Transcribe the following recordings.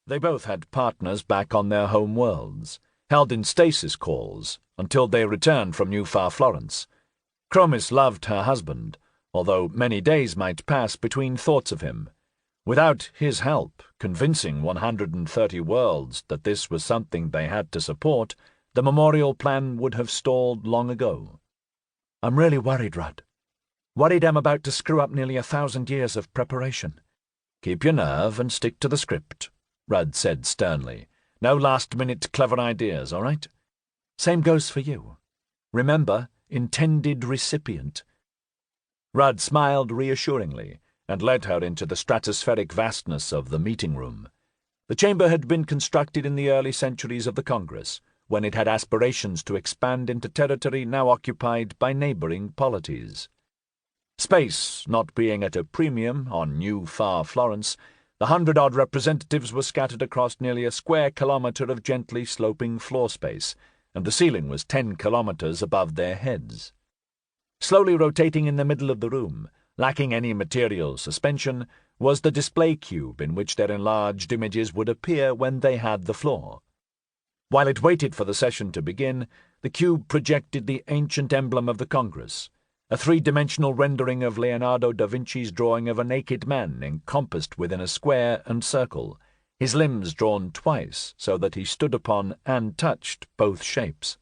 They both had partners back on their home worlds, held in stasis calls until they returned from New Far Florence. Chromis loved her husband, although many days might pass between thoughts of him. Without his help convincing 130 worlds that this was something they had to support, the memorial plan would have stalled long ago. "I'm really worried, Rudd. Worried I'm about to screw up nearly 1,000 years of preparation." "Keep your nerve and stick to the script," Rudd said sternly. "No last-minute clever ideas, all right?" "Same goes for you. Remember, intended recipient." Rudd smiled reassuringly and led her into the stratospheric vastness of the meeting room. The chamber had been constructed in the early centuries of the Congress, when it had aspirations to expand into territory now occupied by neighboring polities. Space not being at a premium on New Far Florence, the 100-odd representatives were scattered across nearly a square kilometre of gently sloping floor space, and the ceiling was 10 kilometres above their heads. Slowly rotating in the middle of the room, lacking any material suspension, was the display cube in which their enlarged images would appear when they had the floor. While it waited for the session to begin, the cube projected the ancient emblem of the Congress, a three-dimensional rendering of Leonardo da Vinci's drawing of a naked man encompassed within a square and circle, his limbs drawn twice so that he stood upon and touched both shapes.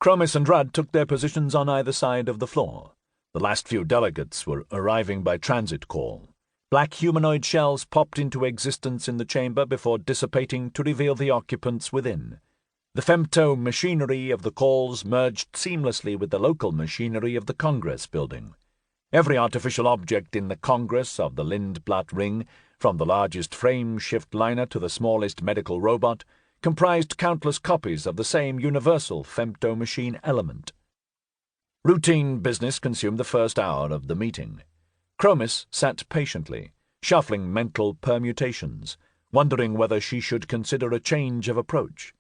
Chromis and Rudd took their positions on either side of the floor. The last few delegates were arriving by transit call. Black humanoid shells popped into existence in the chamber before dissipating to reveal the occupants within. The femto machinery of the calls merged seamlessly with the local machinery of the Congress building. Every artificial object in the Congress of the Lindblad Ring, from the largest frame-shift liner to the smallest medical robot, comprised countless copies of the same universal femto-machine element. Routine business consumed the first hour of the meeting. Chromis sat patiently, shuffling mental permutations, wondering whether she should consider a change of approach.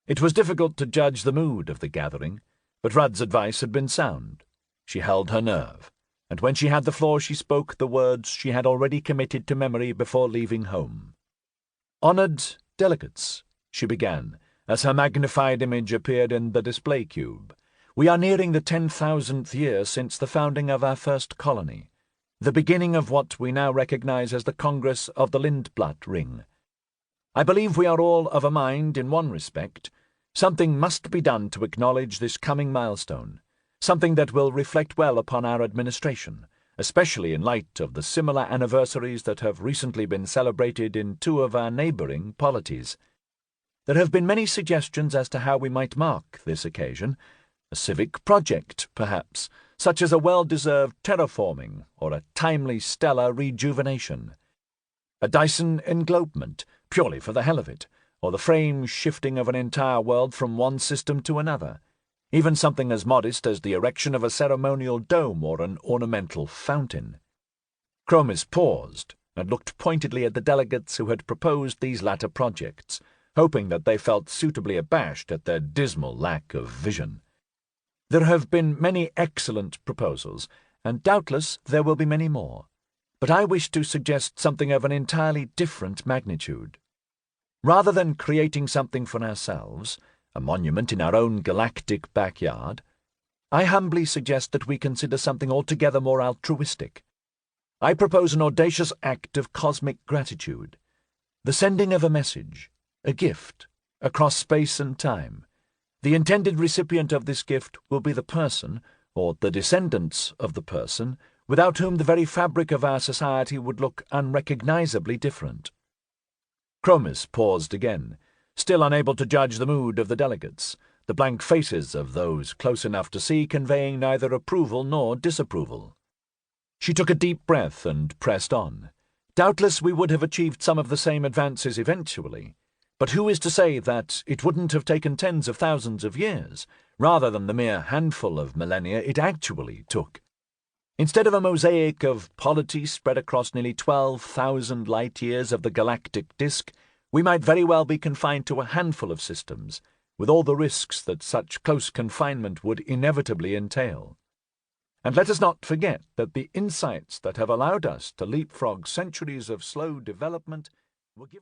It was difficult to judge the mood of the gathering, but Rudd's advice had been sound. She held her nerve, and when she had the floor she spoke the words she had already committed to memory before leaving home. "Honoured delegates," she began, as her magnified image appeared in the display cube. "We are nearing the 10,000th year since the founding of our first colony, the beginning of what we now recognize as the Congress of the Lindblad Ring. I believe we are all of a mind in one respect. Something must be done to acknowledge this coming milestone, something that will reflect well upon our administration, especially in light of the similar anniversaries that have recently been celebrated in two of our neighbouring polities. There have been many suggestions as to how we might mark this occasion. A civic project, perhaps, such as a well-deserved terraforming or a timely stellar rejuvenation. A Dyson englobement, purely for the hell of it, or the frame shifting of an entire world from one system to another. Even something as modest as the erection of a ceremonial dome or an ornamental fountain." Chromis paused and looked pointedly at the delegates who had proposed these latter projects, hoping that they felt suitably abashed at their dismal lack of vision. "There have been many excellent proposals, and doubtless there will be many more, but I wish to suggest something of an entirely different magnitude. Rather than creating something for ourselves, a monument in our own galactic backyard, I humbly suggest that we consider something altogether more altruistic. I propose an audacious act of cosmic gratitude, the sending of a message, a gift, across space and time. The intended recipient of this gift will be the person, or the descendants of the person, without whom the very fabric of our society would look unrecognizably different." Chromis paused again, still unable to judge the mood of the delegates, the blank faces of those close enough to see conveying neither approval nor disapproval. She took a deep breath and pressed on. "Doubtless we would have achieved some of the same advances eventually, but who is to say that it wouldn't have taken tens of thousands of years, rather than the mere handful of millennia it actually took? Instead of a mosaic of polity spread across nearly 12,000 light-years of the galactic disk, we might very well be confined to a handful of systems, with all the risks that such close confinement would inevitably entail. And let us not forget that the insights that have allowed us to leapfrog centuries of slow development were given